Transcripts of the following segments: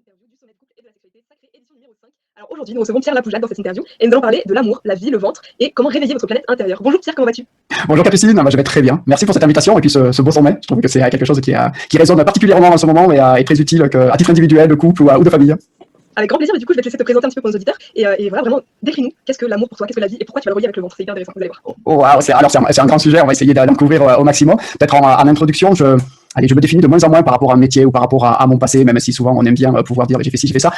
interview du sommet de couple et de la sexualité sacrée, édition numéro 5. Alors aujourd'hui, nous recevons Pierre Lapoujac dans cette interview et nous allons parler de l'amour, la vie, le ventre et comment réveiller votre planète intérieure. Bonjour Pierre, comment vas-tu? Bonjour Capucine, je vais très bien. Merci pour cette invitation et puis ce beau sommet. Je trouve que c'est quelque chose qui résonne particulièrement en ce moment et est très utile à titre individuel, de couple ou de famille. Avec grand plaisir, mais du coup, je vais te laisser te présenter un petit peu pour nos auditeurs et voilà, vraiment, décris-nous qu'est-ce que l'amour pour toi, qu'est-ce que la vie et pourquoi tu vas le relier avec le ventre. C'est hyper intéressant, vous allez voir. Wow, c'est un grand sujet, on va essayer d'en couvrir au maximum. Peut-être en introduction, je me définis de moins en moins par rapport à un métier ou par rapport à mon passé, même si souvent on aime bien pouvoir dire j'ai fait ci, j'ai fait ça.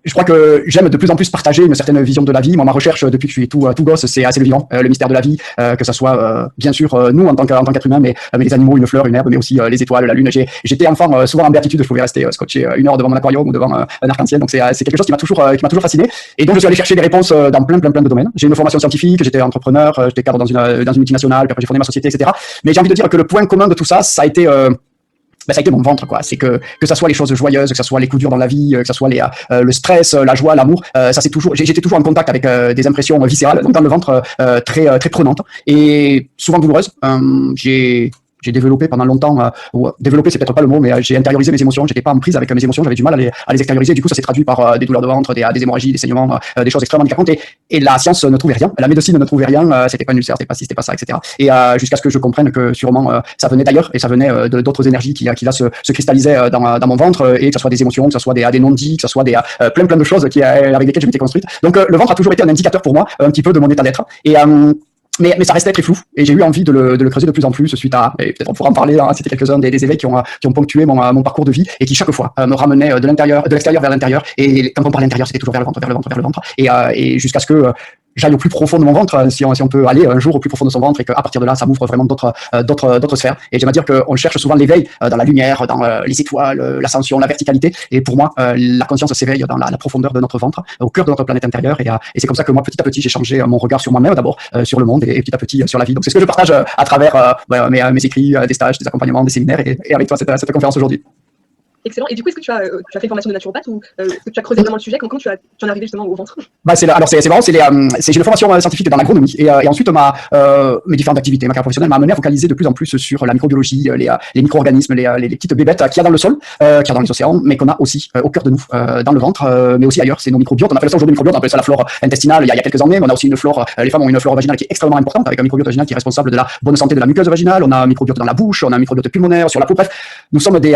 Je crois que j'aime de plus en plus partager une certaine vision de la vie. Moi, ma recherche depuis que je suis tout gosse, c'est le vivant, le mystère de la vie, que ça soit bien sûr nous en tant qu'être humain, mais les animaux, une fleur, une herbe, mais aussi les étoiles, la lune. J'étais enfant souvent en béatitude, je pouvais rester scotché 1 heure devant mon aquarium ou devant un arc-en-ciel. Donc c'est quelque chose qui m'a toujours fasciné. Et donc je suis allé chercher des réponses dans plein de domaines. J'ai une formation scientifique, j'étais entrepreneur, j'étais cadre dans une multinationale, puis après j'ai fondé ma société, etc. Mais j'ai envie de dire que le point commun de tout ça, ça a été mon ventre, quoi. C'est que ça soit les choses joyeuses, que ça soit les coups durs dans la vie, que ça soit le stress, la joie, l'amour, ça c'est toujours, j'étais toujours en contact avec des impressions viscérales, donc dans le ventre, très prenantes et souvent douloureuses. J'ai développé pendant longtemps, développé c'est peut-être pas le mot, mais j'ai intériorisé mes émotions, j'étais pas en prise avec mes émotions, j'avais du mal à les extérioriser, du coup ça s'est traduit par des douleurs de ventre, des hémorragies, des saignements, des choses extrêmement handicapantes, et la science ne trouvait rien, la médecine ne trouvait rien, c'était pas une ulcère, c'était pas ci, c'était pas ça, etc. Et jusqu'à ce que je comprenne que sûrement ça venait d'ailleurs, et ça venait d'autres énergies qui là se cristallisaient dans mon ventre, et que ce soit des émotions, que ce soit des non-dits, que ce soit plein de choses avec lesquelles je m'étais construite. Donc le ventre a toujours été un indicateur pour moi, un petit peu de mon état d'être, mais ça restait très flou et j'ai eu envie de le creuser de plus en plus suite à, et peut-être on pourra en parler, hein, c'était quelques-uns des éveils qui ont ponctué mon parcours de vie et qui chaque fois me ramenaient de l'extérieur vers l'intérieur, et quand on parle d'intérieur c'était toujours vers le ventre et jusqu'à ce que j'aille au plus profond de mon ventre, si on peut aller un jour au plus profond de son ventre et qu'à partir de là, ça m'ouvre vraiment d'autres sphères. Et j'aime dire qu'on cherche souvent l'éveil dans la lumière, dans les étoiles, l'ascension, la verticalité. Et pour moi, la conscience s'éveille dans la profondeur de notre ventre, au cœur de notre planète intérieure. Et c'est comme ça que moi, petit à petit, j'ai changé mon regard sur moi-même d'abord, sur le monde et petit à petit sur la vie. Donc c'est ce que je partage à travers mes écrits, des stages, des accompagnements, des séminaires et avec toi cette conférence aujourd'hui. Excellent. Et du coup, est-ce que tu as fait une formation de naturopathe ou est-ce que tu as creusé vraiment le sujet? Quand tu en es arrivé justement au ventre? C'est marrant, j'ai une formation scientifique dans l'agronomie et ensuite mes différentes activités, ma carrière professionnelle m'a amené à focaliser de plus en plus sur la microbiologie, les micro-organismes, les petites bébêtes qu'il y a dans le sol, qu'il y a dans les océans, mais qu'on a aussi au cœur de nous, dans le ventre, mais aussi ailleurs. C'est nos microbiotes. On appelle ça aujourd'hui microbiote, on appelle ça la flore intestinale il y a quelques années, mais on a aussi une flore, les femmes ont une flore vaginale qui est extrêmement importante, avec un microbiote vaginal qui est responsable de la bonne santé de la muqueuse vaginale. On a un microbiote dans la bouche, on a un microbiote pulmonaire, sur la peau. Bref, nous sommes des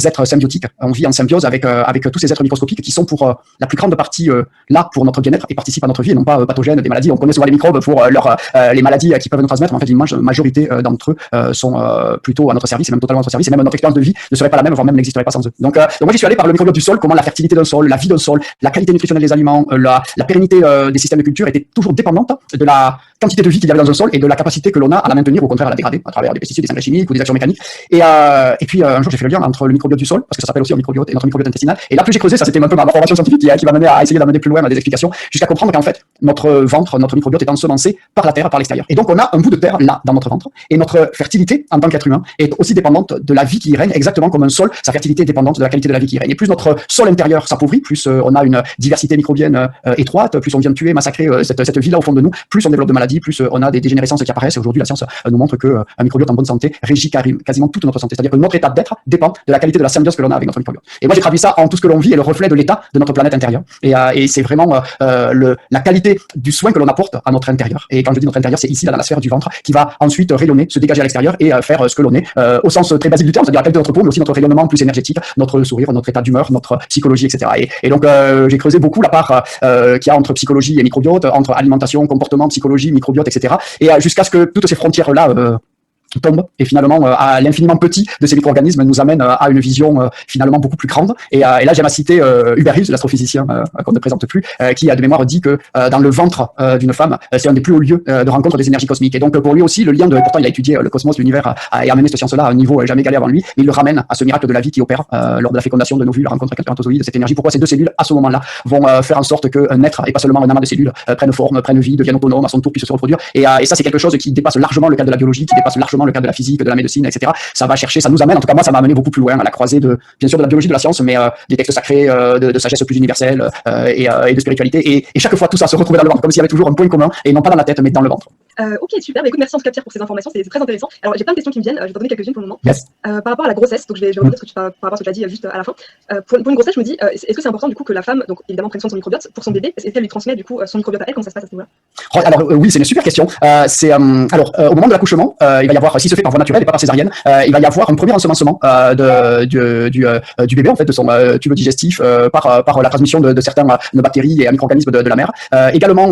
êtres symbiotiques. On vit en symbiose avec tous ces êtres microscopiques qui sont pour la plus grande partie là pour notre bien-être et participent à notre vie et non pas pathogènes des maladies. On connaît souvent les microbes pour les maladies qui peuvent nous transmettre, mais en fait l'immense majorité d'entre eux sont plutôt à notre service et même totalement à notre service, et même notre expérience de vie ne serait pas la même, voire même n'existerait pas sans eux. Donc moi j'y suis allé par le microbiote du sol, comment la fertilité d'un sol, la vie d'un sol, la qualité nutritionnelle des aliments, la pérennité des systèmes de culture était toujours dépendante de la quantité de vie qu'il y avait dans un sol et de la capacité que l'on a à la maintenir, au contraire à la dégrader à travers des pesticides, des engrais chimiques ou des actions mécaniques. Et puis un jour j'ai fait le lien entre le microbiote du sol, parce que ça s'appelle aussi un microbiote, et notre microbiote intestinal. Et là plus j'ai creusé, ça c'était un peu ma formation scientifique qui m'a mené à essayer d'amener plus loin des explications, jusqu'à comprendre qu'en fait notre ventre, notre microbiote est ensemencé par la terre, par l'extérieur. Et donc on a un bout de terre là dans notre ventre, et notre fertilité en tant qu'être humain est aussi dépendante de la vie qui y règne, exactement comme un sol, sa fertilité est dépendante de la qualité de la vie qui y règne. Et plus notre sol intérieur s'appauvrit, plus on a une diversité microbienne étroite, plus on vient tuer, massacrer cette vie là au fond de nous, plus on développe de maladies, plus on a des dégénérescences qui apparaissent. Et aujourd'hui la science nous montre que un microbiote en bonne santé régit quasiment toute notre santé, c'est-à-dire que notre état d'être dépend de la qualité de la symbiose que l'on a avec notre microbiote. Et moi j'ai traduit ça en tout ce que l'on vit et le reflet de l'état de notre planète intérieure. Et c'est vraiment la qualité du soin que l'on apporte à notre intérieur. Et quand je dis notre intérieur, c'est ici, là, dans la sphère du ventre, qui va ensuite rayonner, se dégager à l'extérieur et faire ce que l'on est, au sens très basique du terme, c'est-à-dire la qualité de notre peau, mais aussi notre rayonnement plus énergétique, notre sourire, notre état d'humeur, notre psychologie, etc. Et donc j'ai creusé beaucoup la part qu'il y a entre psychologie et microbiote, entre alimentation, comportement, psychologie, microbiote, etc. Et jusqu'à ce que toutes ces frontières-là tombe et finalement à l'infiniment petit de ces micro-organismes nous amène à une vision finalement beaucoup plus grande et là j'aime à citer Hubert Reeves, l'astrophysicien qu'on ne présente plus, qui de mémoire dit que dans le ventre d'une femme c'est un des plus hauts lieux de rencontre des énergies cosmiques. Et donc pour lui aussi le lien pourtant il a étudié le cosmos, l'univers et amené cette science-là à un niveau jamais égalé avant lui, mais il le ramène à ce miracle de la vie qui opère lors de la fécondation de nos ovules, la rencontre avec le spermatozoïde, cette énergie. Pourquoi ces deux cellules à ce moment-là vont faire en sorte qu'un être et pas seulement un amas de cellules prenne forme, prenne vie, devienne autonome, à son tour puisse se reproduire, et ça c'est quelque chose qui dépasse largement le cadre de la biologie, qui dépasse largement le cadre de la physique, de la médecine, etc. Ça va chercher, ça nous amène, en tout cas moi ça m'a amené beaucoup plus loin à la croisée bien sûr de la biologie, de la science, mais des textes sacrés, de sagesse plus universelle et de spiritualité, et chaque fois tout ça se retrouvait dans le ventre, comme s'il y avait toujours un point commun, et non pas dans la tête mais dans le ventre. Ok, super. Bah, écoute, merci en tout cas Pierre pour ces informations, c'est très intéressant. Alors j'ai plein de questions qui me viennent, je vais t'en donner quelques-unes pour le moment. Yes. Par rapport à la grossesse, donc je vais revenir par rapport à ce que tu as dit juste à la fin. Pour une grossesse, je me dis, est-ce que c'est important du coup que la femme, donc évidemment, prenne soin de son microbiote pour son bébé, est-ce qu'elle lui transmet du coup son microbiote à elle? Comment ça se passe à ce niveau-là? Alors oui, c'est une super question. Au moment de l'accouchement, il va y avoir, si se fait par voie naturelle et pas par césarienne, il va y avoir un premier ensemencement du bébé en fait, de son tube digestif par la transmission de certaines bactéries et micro-organismes de la mère. Également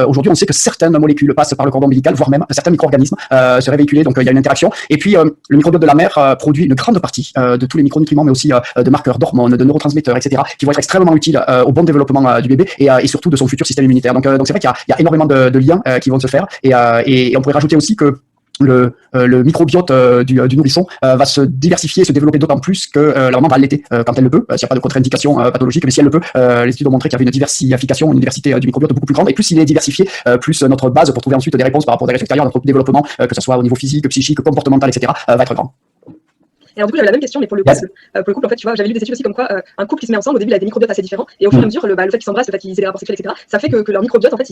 aujourd'hui on sait que certaines molécules passent par le cordon ombilical, voire même certains micro-organismes seraient véhiculés, donc il y a une interaction. Et puis le microbiote de la mère produit une grande partie de tous les micronutriments, mais aussi de marqueurs, d'hormones, de neurotransmetteurs, etc., qui vont être extrêmement utiles au bon développement du bébé et surtout de son futur système immunitaire. Donc c'est vrai qu'il y a énormément de liens qui vont se faire et on pourrait rajouter aussi que le microbiote du nourrisson va se diversifier, se développer d'autant plus que la maman va allaiter quand elle le peut, s'il n'y a pas de contre-indication pathologique, mais si elle le peut, les études ont montré qu'il y avait une diversification, une diversité du microbiote beaucoup plus grande, et plus il est diversifié, plus notre base pour trouver ensuite des réponses par rapport aux extérieurs, notre développement, que ce soit au niveau physique, psychique, comportemental, etc., va être grand. Et alors du coup j'avais la même question mais pour le couple, en fait tu vois j'avais lu des études aussi comme quoi un couple qui se met ensemble au début il a des microbiotes assez différents et au fur et à mesure le fait qu'ils s'embrassent, le fait qu'ils aient des rapports sexuels, etc., ça fait que leur microbiote en fait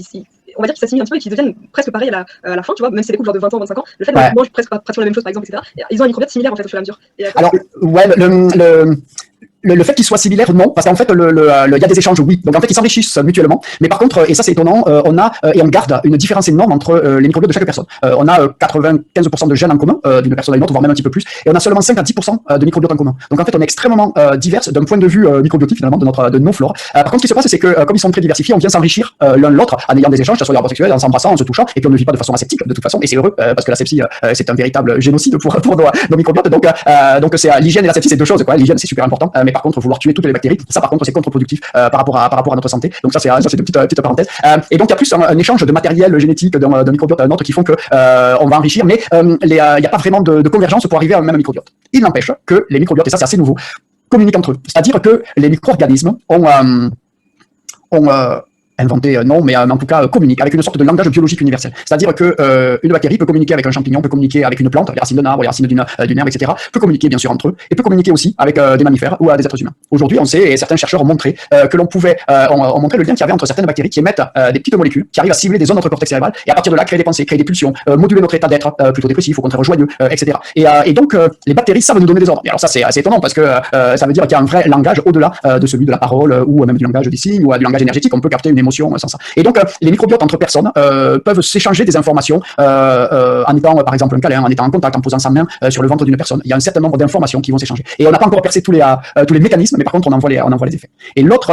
on va dire qu'ils s'assimilent un petit peu et qu'ils deviennent presque pareils à la fin, tu vois, même si c'est des couples genre de 20 ans, 25 ans, le fait qu'ils mangent presque pratiquement la même chose par exemple, etc., ils ont un microbiote similaire en fait au fur et à mesure. Alors le fait qu'ils soient similaires, non, parce qu'en fait, il y a des échanges, oui. Donc en fait, ils s'enrichissent mutuellement. Mais par contre, et ça c'est étonnant, on a et on garde une différence énorme entre les microbiotes de chaque personne. On a 95% de gènes en commun d'une personne à une autre, voire même un petit peu plus, et on a seulement 5 à 10% de microbiotes en commun. Donc en fait, on est extrêmement divers d'un point de vue microbiotique finalement de nos flores. Par contre, ce qui se passe, c'est que comme ils sont très diversifiés, on vient s'enrichir l'un l'autre en ayant des échanges, que ce soit les rapports sexuels, en s'embrassant, en se touchant, et puis on ne vit pas de façon aseptique de toute façon. Et c'est heureux parce que l'asepsie c'est un véritable génocide pour nos microbiotes. Donc c'est l'hygiène et l'asepsie, c'est deux choses, quoi. L'hygiène c'est super important, mais par contre vouloir tuer toutes les bactéries, ça par contre c'est contre-productif par rapport à notre santé. Donc ça c'est une petite parenthèse. Et donc il y a plus un échange de matériel génétique d'un microbiote à un autre qui font que on va enrichir, mais il n'y a pas vraiment de convergence pour arriver à un même microbiote. Il n'empêche que les microbiotes, et ça c'est assez nouveau, communiquent entre eux. C'est-à-dire que les micro-organismes ont inventé, non, mais en tout cas communique avec une sorte de langage biologique universel. C'est-à-dire que une bactérie peut communiquer avec un champignon, peut communiquer avec une plante, les racines d'un arbre, les racines d'une herbe, etc., peut communiquer bien sûr entre eux, et peut communiquer aussi avec des mammifères ou des êtres humains. Aujourd'hui, on sait, et certains chercheurs ont montré que l'on pouvait, ont montré le lien qu'il y avait entre certaines bactéries qui émettent des petites molécules, qui arrivent à cibler des zones de notre cortex cérébral, et à partir de là, créer des pensées, créer des pulsions, moduler notre état d'être plutôt dépressif, au contraire joyeux, etc. Et donc, les bactéries savent nous donner des ordres. Et alors ça, c'est assez étonnant, parce que ça veut dire qu'il y a un vrai langage au-delà de celui de la parole, ou même du langage des signes, ou du langage énergétique. On peut capter une émotion sans ça. Et donc, les microbiotes entre personnes peuvent s'échanger des informations en étant, par exemple, un câlin, en étant en contact, en posant sa main sur le ventre d'une personne. Il y a un certain nombre d'informations qui vont s'échanger. Et on n'a pas encore percé tous les mécanismes, mais par contre, on en voit les effets. Et l'autre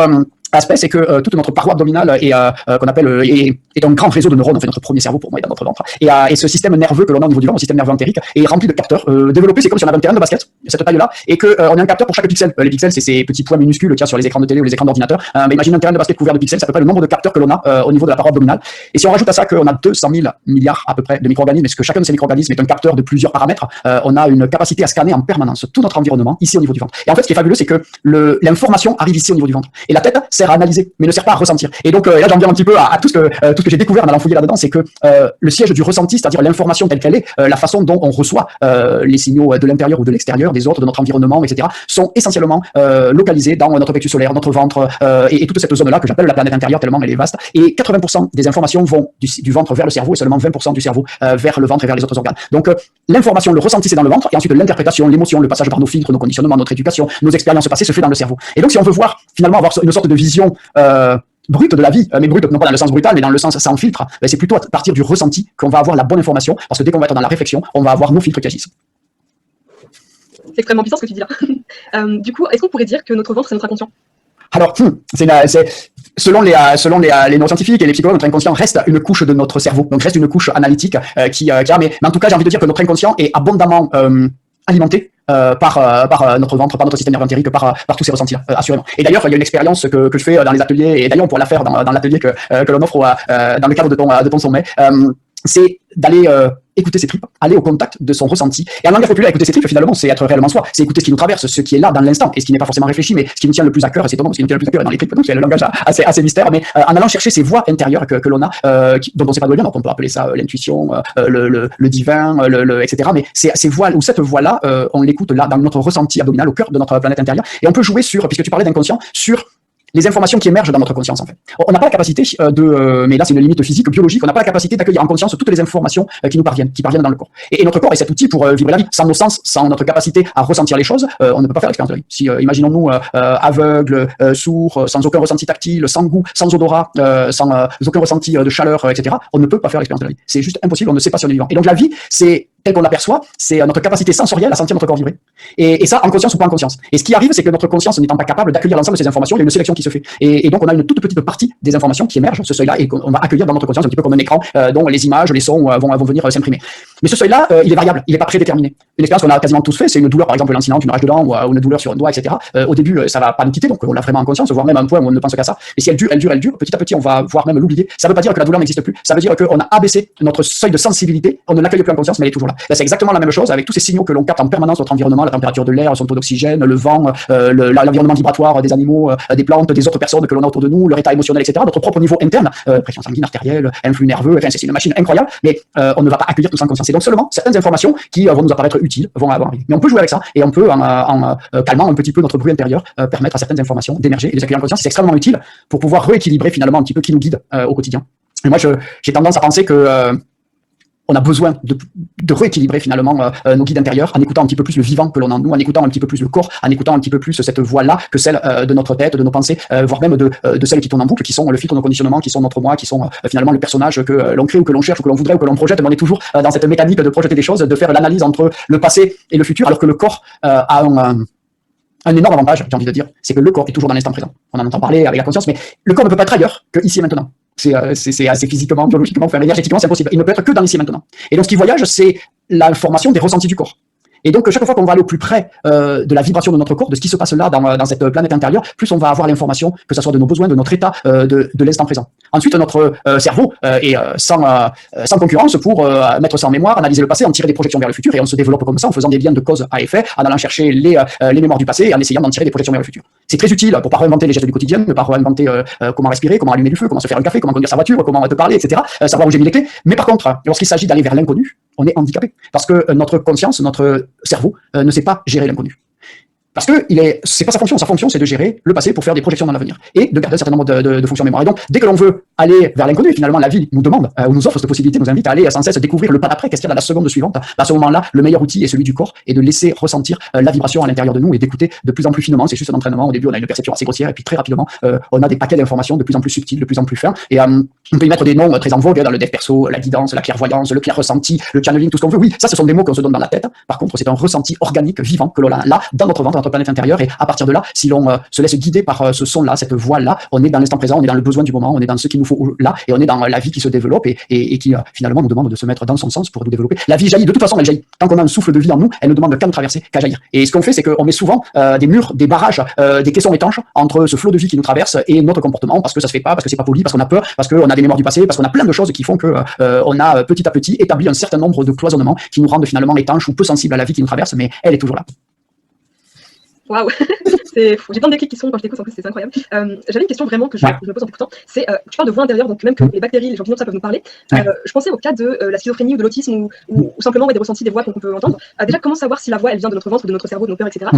aspect, c'est que toute notre paroi abdominale qu'on appelle est un grand réseau de neurones, en fait notre premier cerveau pour moi est dans notre ventre, et ce système nerveux que l'on a au niveau du ventre, le système nerveux entérique, est rempli de capteurs développés. C'est comme si on avait un terrain de basket, cette taille-là, et que on a un capteur pour chaque pixel. Les pixels, c'est ces petits points minuscules qu'il y a sur les écrans de télé ou les écrans d'ordinateur. Mais imagine un terrain de basket couvert de pixels, c'est à peu près le nombre de capteurs que l'on a au niveau de la paroi abdominale. Et si on rajoute à ça qu'on a 200 000 milliards à peu près de micro-organismes, et que chacun de ces micro-organismes est un capteur de plusieurs paramètres, on a une capacité à scanner en permanence tout notre environnement ici au niveau du ventre. Et en fait, ce qui est fabuleux, c'est que l'information arrive ici au niveau du ventre, et la tête sert à analyser, mais ne sert pas à ressentir. Et donc là, j'en viens un petit peu à tout ce que j'ai découvert en allant fouiller là-dedans, c'est que le siège du ressenti, c'est-à-dire l'information telle qu'elle est, la façon dont on reçoit les signaux de l'intérieur ou de l'extérieur, des autres, de notre environnement, etc., sont essentiellement localisés dans notre plexus solaire, notre ventre, et toute cette zone-là que j'appelle la planète intérieure tellement elle est vaste. Et 80% des informations vont du ventre vers le cerveau, et seulement 20% du cerveau vers le ventre et vers les autres organes. Donc l'information, le ressenti, c'est dans le ventre, et ensuite l'interprétation, l'émotion, le passage par nos filtres, nos conditionnements, notre éducation, nos expériences passées se fait dans le cerveau. Et donc si on veut voir, finalement, avoir une sorte de vision brute de la vie, mais brute non pas dans le sens brutal, mais dans le sens sans filtre, c'est plutôt à partir du ressenti qu'on va avoir la bonne information, parce que dès qu'on va être dans la réflexion, on va avoir nos filtres qui agissent. C'est extrêmement puissant ce que tu dis là. Du coup, est-ce qu'on pourrait dire que notre ventre, c'est notre inconscient? Alors, selon les neuroscientifiques et les psychologues, notre inconscient reste une couche de notre cerveau, donc reste une couche analytique mais en tout cas, j'ai envie de dire que notre inconscient est abondamment alimenté par notre ventre, par notre système nerveux entérique, par tous ces ressentis-là, assurément. Et d'ailleurs, il y a une expérience que je fais dans les ateliers, et d'ailleurs on pourra la faire dans l'atelier que l'on offre dans le cadre de ton sommet, c'est d'aller écouter ses tripes, aller au contact de son ressenti. Et en langage populaire, écouter ses tripes, finalement, c'est être réellement soi. C'est écouter ce qui nous traverse, ce qui est là dans l'instant, et ce qui n'est pas forcément réfléchi, mais ce qui nous tient le plus à cœur, et c'est étonnant, ce qui nous tient le plus à cœur dans les tripes, donc c'est le langage assez mystère, mais en allant chercher ces voix intérieures que l'on a, dont on ne sait pas d'où elles viennent, donc on peut appeler ça l'intuition, le divin, etc. Mais ces voix, ou cette voix-là, on l'écoute là, dans notre ressenti abdominal, au cœur de notre planète intérieure, et on peut jouer sur, puisque tu parlais d'inconscient, sur les informations qui émergent dans notre conscience, en fait. On n'a pas la capacité mais là c'est une limite physique, biologique, on n'a pas la capacité d'accueillir en conscience toutes les informations qui parviennent dans le corps. Et notre corps est cet outil pour vivre la vie. Sans nos sens, sans notre capacité à ressentir les choses, on ne peut pas faire l'expérience de la vie. Si, imaginons-nous aveugles, sourds, sans aucun ressenti tactile, sans goût, sans odorat, sans aucun ressenti de chaleur, etc., on ne peut pas faire l'expérience de la vie. C'est juste impossible, on ne sait pas si on est vivant. Et donc la vie, c'est tel qu'on l'aperçoit, c'est notre capacité sensorielle à sentir notre corps vibrer. Et ça, en conscience ou pas en conscience. Et ce qui arrive, c'est que notre conscience n'étant pas capable d'accueillir l'ensemble de ces informations, il y a une sélection qui se fait. Et donc, on a une toute petite partie des informations qui émergent, ce seuil-là, et qu'on va accueillir dans notre conscience, un petit peu comme un écran dont les images, les sons vont venir s'imprimer. Mais ce seuil-là, il est variable, il n'est pas prédéterminé. Une expérience qu'on a quasiment tous fait, c'est une douleur, par exemple, lancinante, une rage de dents, ou une douleur sur un doigt, etc. Au début, ça va pas nous quitter, donc on l'a vraiment en conscience, voire même à un point où on ne pense qu'à ça. Et si elle dure, petit à petit, on va voir même l'oublier. Ça veut pas dire que la douleur n'existe plus, ça veut dire qu'on a abaissé notre seuil de sensibilité, on ne l'accueille plus en conscience, mais elle est toujours là. Là, c'est exactement la même chose avec tous ces signaux que l'on capte en permanence, notre environnement, la température de l'air, son taux d'oxygène, le vent, l'environnement vibratoire des animaux, des plantes, des autres personnes que l'on a autour de nous, leur état émotionnel, etc., notre propre niveau interne, pression sanguine artérielle, influx nerveux, enfin, c'est une machine incroyable, mais on ne va pas accueillir tout ça en conscience. Et donc seulement certaines informations qui vont nous apparaître utiles vont avoir envie. Mais on peut jouer avec ça et on peut, en calmant un petit peu notre bruit intérieur, permettre à certaines informations d'émerger et de les accueillir en conscience. C'est extrêmement utile pour pouvoir rééquilibrer finalement un petit peu qui nous guide au quotidien. Et moi, j'ai tendance à penser que on a besoin de rééquilibrer finalement nos guides intérieurs en écoutant un petit peu plus le vivant que l'on a en nous, en écoutant un petit peu plus le corps, en écoutant un petit peu plus cette voix-là que celle de notre tête, de nos pensées, voire même de celles qui tournent en boucle, qui sont le filtre de nos conditionnements, qui sont notre moi, qui sont finalement le personnage que l'on crée ou que l'on cherche ou que l'on voudrait ou que l'on projette. Mais on est toujours dans cette mécanique de projeter des choses, de faire l'analyse entre le passé et le futur, alors que le corps a un énorme avantage, j'ai envie de dire, c'est que le corps est toujours dans l'instant présent. On en entend parler avec la conscience, mais le corps ne peut pas être ailleurs que ici et maintenant. C'est assez physiquement, biologiquement, enfin, énergétiquement, c'est impossible. Il ne peut être que dans l'ici et maintenant. Et donc, ce qui voyage, c'est l'information des ressentis du corps. Et donc, chaque fois qu'on va aller au plus près de la vibration de notre corps, de ce qui se passe là dans cette planète intérieure, plus on va avoir l'information, que ce soit de nos besoins, de notre état, de l'instant présent. Ensuite, notre cerveau est sans concurrence pour mettre ça en mémoire, analyser le passé, en tirer des projections vers le futur, et on se développe comme ça, en faisant des liens de cause à effet, en allant chercher les mémoires du passé et en essayant d'en tirer des projections vers le futur. C'est très utile pour pas réinventer les gestes du quotidien, ne pas réinventer comment respirer, comment allumer du feu, comment se faire un café, comment conduire sa voiture, comment te parler, etc. Savoir où j'ai mis les clés. Mais par contre, lorsqu'il s'agit d'aller vers l'inconnu, on est handicapé. Parce que notre conscience, notre cerveau ne sait pas gérer l'inconnu. Parce que c'est pas sa fonction c'est de gérer le passé pour faire des projections dans l'avenir et de garder un certain nombre de fonctions mémoire. Et donc, dès que l'on veut aller vers l'inconnu, finalement, la vie nous demande, ou nous offre cette possibilité, nous invite à aller sans cesse découvrir le pas d'après, qu'est-ce qu'il y a dans la seconde suivante. À ce moment-là, le meilleur outil est celui du corps et de laisser ressentir la vibration à l'intérieur de nous et d'écouter de plus en plus finement. C'est juste un entraînement. Au début, on a une perception assez grossière et puis très rapidement, on a des paquets d'informations de plus en plus subtiles, de plus en plus fins. Et on peut y mettre des noms très en vogue dans le dev perso, la guidance, la clairvoyance, le clair ressenti, le channeling, tout ce qu'on veut. Oui, ça, ce sont des mots qu'on se donne dans la tête. Par contre, c'est un ressenti organique, vivant, que l'on a là, dans notre ventre, dans notre planète intérieure. Et à partir de là, si l'on se laisse guider par ce son-là, cette voix-là, on est dans l'instant présent, on est dans le besoin du moment, on est dans ce qu'il nous faut là, et on est dans la vie qui se développe et qui finalement nous demande de se mettre dans son sens pour nous développer. La vie jaillit, de toute façon, elle jaillit. Tant qu'on a un souffle de vie en nous, elle ne demande qu'à nous traverser, qu'à jaillir. Et ce qu'on fait, c'est qu'on met souvent des murs, des barrages, des caissons étanches entre ce flot de vie qui nous traverse et notre comportement, parce que ça se fait pas, parce que c'est pas poli, parce qu'on a peur, parce qu'on a des mémoires du passé, parce qu'on a plein de choses qui font que on a petit à petit établi un certain nombre de cloisonnements qui nous rendent finalement étanches ou peu sensibles à la vie qui nous traverse, mais elle est toujours là. Waouh, j'ai plein de déclics qui sont quand je t'écoute, en plus c'est incroyable. J'avais une question vraiment que je me pose en tout temps, c'est tu parles de voix intérieure, donc même que les bactéries, les champignons, ça peuvent nous parler. Je pensais au cas de la schizophrénie ou de l'autisme ou simplement des ressentis des voix qu'on peut entendre. Déjà, comment savoir si la voix elle vient de notre ventre, de notre cerveau, de nos peurs, etc.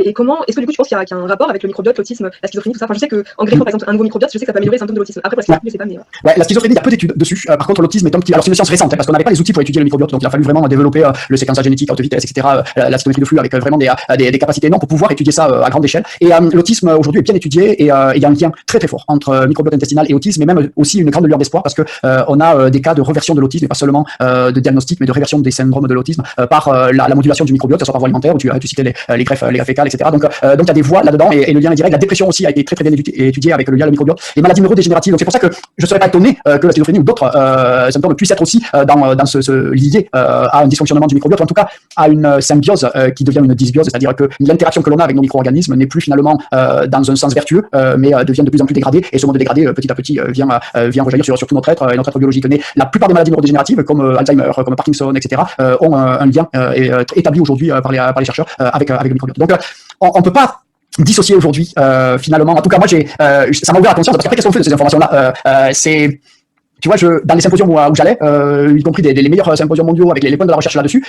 Et comment, est-ce que du coup tu penses qu'il y a un rapport avec le microbiote, l'autisme, la schizophrénie, tout ça. Enfin, je sais qu'en greffant par exemple un nouveau microbiote, je sais que ça peut améliorer les symptômes de l'autisme. Après pour la schizophrénie, je sais pas, mais la schizophrénie, il y a peu d'études dessus. Par contre, l'autisme est un petit. Alors c'est une science récente, parce qu'on n'avait pas les outils pour étudier le microbiote, donc il a fallu vraiment développer le séquençage génétique à haute vitesse, etc. La cytométrie de flux avec vraiment des capacités énormes pour pouvoir étudier ça à grande échelle. Et l'autisme aujourd'hui est bien étudié et il y a un lien très très fort entre microbiote intestinal et autisme, et même aussi une grande lueur d'espoir parce que on a des cas de réversion de l'autisme et pas seulement de diagnostic, mais de réversion des syndromes de l'autisme par la modulation du microbiote, que ce soit par voie alimentaire où tu citais les greffes fécales, etc. Donc il y a des voies là-dedans et le lien est direct. La dépression aussi a été très très bien étudiée avec le lien au microbiote. Les maladies neurodégénératives. Donc c'est pour ça que je ne serais pas étonné que la schizophrénie ou d'autres symptômes puissent être aussi dans ce lié à un dysfonctionnement du microbiote, ou en tout cas à une symbiose qui devient une dysbiose, c'est-à-dire que l'interaction que l'on a avec nos micro-organismes n'est plus finalement dans un sens vertueux, mais devient de plus en plus dégradé, et ce monde dégradé petit à petit vient rejaillir sur tout notre être et notre être biologique. Mais la plupart des maladies neurodégénératives comme Alzheimer, comme Parkinson, etc. ont un lien établi aujourd'hui par les chercheurs avec le microbiote. Donc on peut pas dissocier aujourd'hui finalement, en tout cas moi ça m'a ouvert la conscience, parce qu'après qu'est-ce qu'on fait de ces informations-là, c'est tu vois, dans les symposiums où j'allais, y compris les meilleurs symposiums mondiaux avec les points de la recherche là-dessus,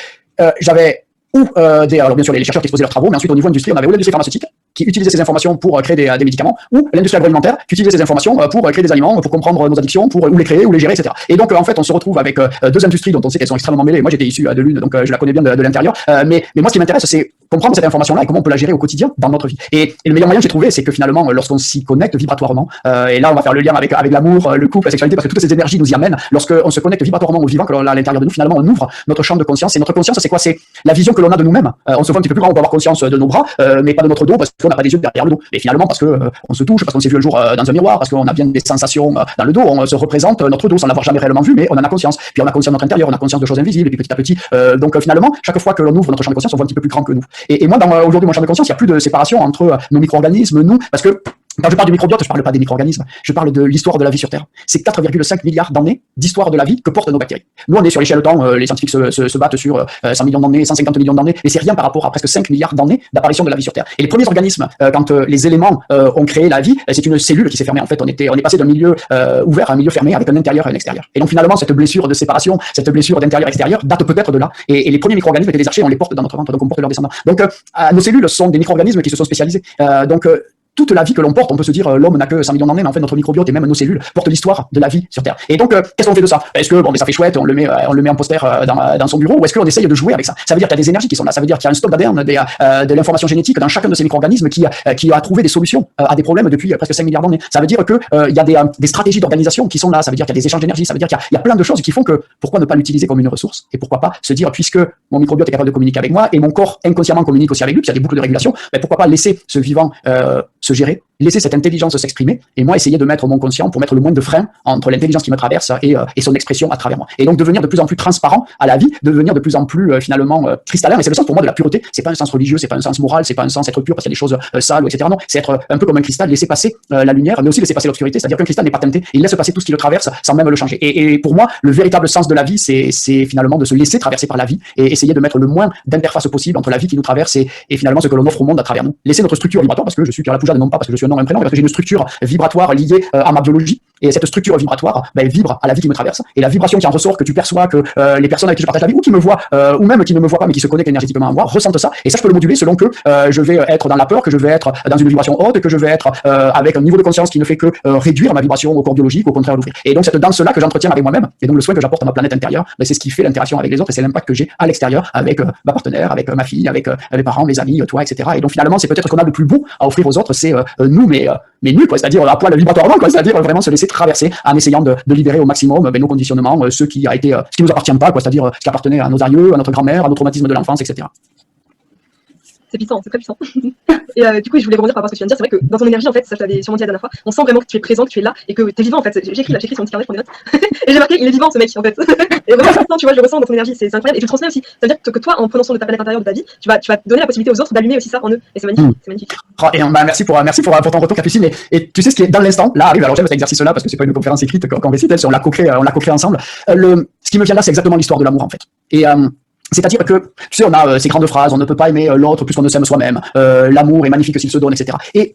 j'avais alors bien sûr les chercheurs qui exposaient leurs travaux, mais ensuite au niveau industrie, on avait l'industrie pharmaceutique qui utilisait ces informations pour créer des médicaments, ou l'industrie agroalimentaire qui utilisait ces informations pour créer des aliments, pour comprendre nos addictions, pour ou les créer, ou les gérer, etc. Et donc, en fait, on se retrouve avec deux industries dont on sait qu'elles sont extrêmement mêlées. Moi, j'étais issu de l'une, donc je la connais bien de l'intérieur. Mais moi, ce qui m'intéresse, c'est comprendre cette information-là et comment on peut la gérer au quotidien dans notre vie. Et le meilleur moyen que j'ai trouvé, c'est que finalement, lorsqu'on s'y connecte vibratoirement, et là, on va faire le lien avec l'amour, le couple, la sexualité, parce que toutes ces énergies nous y amènent. Lorsqu'on se connecte vibratoirement au vivant, que l'on a à l'intérieur de nous, finalement, on ouvre notre champ de conscience. Et notre conscience, c'est quoi? C'est la vision que l'on a de nous-mêmes. On se voit un petit peu plus grand, on peut avoir conscience de nos bras, mais pas de notre dos, parce qu'on n'a pas des yeux derrière le dos. Mais finalement, parce que on se touche, parce qu'on s'est vu un jour dans un miroir, parce qu'on a bien des sensations dans le dos, on se représente notre dos sans l'avoir jamais réellement vu, mais on en a conscience. Puis on a conscience de notre intérieur, on a conscience de choses invisibles, et puis petit à petit, donc finalement, chaque fois que l'on ouvre notre champ de conscience, on voit un petit peu plus grand que nous. Et moi, aujourd'hui, mon champ de conscience, il n'y a plus de séparation entre nos micro-organismes, nous, parce que quand je parle du microbiote, je parle pas des micro-organismes, je parle de l'histoire de la vie sur Terre. C'est 4,5 milliards d'années d'histoire de la vie que portent nos bactéries. Nous, on est sur l'échelle temps, les scientifiques se battent sur 100 millions d'années, 150 millions d'années, et c'est rien par rapport à presque 5 milliards d'années d'apparition de la vie sur Terre. Et les premiers organismes, quand les éléments ont créé la vie, c'est une cellule qui s'est fermée. En fait, on est passé d'un milieu ouvert à un milieu fermé avec un intérieur et un extérieur. Et donc finalement, cette blessure de séparation, cette blessure d'intérieur-extérieur date peut-être de là. Et les premiers micro-organismes étaient des archées, on les porte dans notre ventre, donc on porte leurs descendants. Donc nos cellules sont des micro-organismes qui se sont spécialisés. Toute la vie que l'on porte, on peut se dire l'homme n'a que 100 millions d'années, mais en fait notre microbiote et même nos cellules portent l'histoire de la vie sur Terre. Et donc qu'est-ce qu'on fait de ça? Est-ce que ça fait chouette, on le met en poster dans son bureau, ou est-ce qu'on essaye de jouer avec ça? Ça veut dire qu'il y a des énergies qui sont là, ça veut dire qu'il y a un stock d'ADN, de l'information génétique dans chacun de ces micro-organismes qui a trouvé des solutions à des problèmes depuis presque 5 milliards d'années. Ça veut dire que il y a des stratégies d'organisation qui sont là, ça veut dire qu'il y a des échanges d'énergie, ça veut dire qu'il y a plein de choses qui font que pourquoi ne pas l'utiliser comme une ressource, et pourquoi pas se dire, puisque mon microbiote est capable de communiquer avec moi et mon corps inconsciemment communique aussi avec lui, puis il y a des boucles de régulation, pourquoi pas laisser ce vivant se gérer, laisser cette intelligence s'exprimer, et moi essayer de mettre mon conscient pour mettre le moins de freins entre l'intelligence qui me traverse et son expression à travers moi. Et donc devenir de plus en plus transparent à la vie, devenir de plus en plus finalement cristallin. Et c'est le sens pour moi de la pureté. C'est pas un sens religieux, c'est pas un sens moral, c'est pas un sens être pur parce qu'il y a des choses sales, etc. Non, c'est être un peu comme un cristal, laisser passer la lumière, mais aussi laisser passer l'obscurité. C'est-à-dire qu'un cristal n'est pas teinté, il laisse passer tout ce qui le traverse sans même le changer. Et pour moi, le véritable sens de la vie, c'est finalement de se laisser traverser par la vie et essayer de mettre le moins d'interface possible entre la vie qui nous traverse et finalement ce que l'on offre au monde à travers nous. Laisser notre structure vibratoire, parce que je suis Pierre Lapoujade, non pas parce que je suis un nom, un prénom, mais parce que j'ai une structure vibratoire liée à ma biologie. Et cette structure vibratoire, elle vibre à la vie qui me traverse. Et la vibration qui en ressort, que tu perçois, que les personnes avec qui je partage la vie, ou qui me voient, ou même qui ne me voient pas, mais qui se connectent énergétiquement à moi, ressentent ça. Et ça, je peux le moduler selon que je vais être dans la peur, que je vais être dans une vibration haute, que je vais être avec un niveau de conscience qui ne fait que réduire ma vibration au corps biologique, au contraire l'ouvrir. Et donc cette danse-là que j'entretiens avec moi-même, et donc le soin que j'apporte à ma planète intérieure, c'est ce qui fait l'interaction avec les autres, et c'est l'impact que j'ai à l'extérieur avec ma partenaire, avec ma fille, avec mes parents, mes amis, toi, etc. Et donc finalement, c'est peut-être ce qu'on a de plus beau à offrir aux autres, c'est nous, mais nus, quoi, c'est-à-dire à poil vibratoirement, quoi, c'est-à-dire vraiment se laisser traverser en essayant de libérer au maximum nos conditionnements, ce qui nous appartient pas, quoi, c'est-à-dire ce qui appartenait à nos aïeux, à notre grand-mère, à nos traumatismes de l'enfance, etc. C'est puissant, c'est très puissant. Et du coup, je voulais rebondir par rapport à ce que tu viens de dire. C'est vrai que dans ton énergie, en fait, ça je l'avais sûrement dit la dernière fois, on sent vraiment que tu es présent, que tu es là et que tu es vivant, en fait. J'ai écrit sur mon petit carnet, je prends des notes. Et j'ai marqué, il est vivant, ce mec, en fait. Et vraiment, tu vois, je le ressens dans ton énergie, c'est incroyable. Et tu le transmets aussi. Ça veut dire que toi, en prenant soin de ta planète intérieure, de ta vie, tu vas donner la possibilité aux autres d'allumer aussi ça en eux. Et c'est magnifique, c'est magnifique. Et merci pour ton retour, Capucine. Et tu sais ce qui est dans l'instant, là arrive, alors j'aime cet exercice-là parce que c'est pas une conférence écrite qu'on récite, on l'a co-créé ensemble. Ce qui me vient là, c'est exactement l'histoire de l'amour, en fait. Et c'est-à-dire que, tu sais, on a ces grandes phrases, on ne peut pas aimer l'autre plus qu'on ne s'aime soi-même, l'amour est magnifique s'il se donne, etc. Et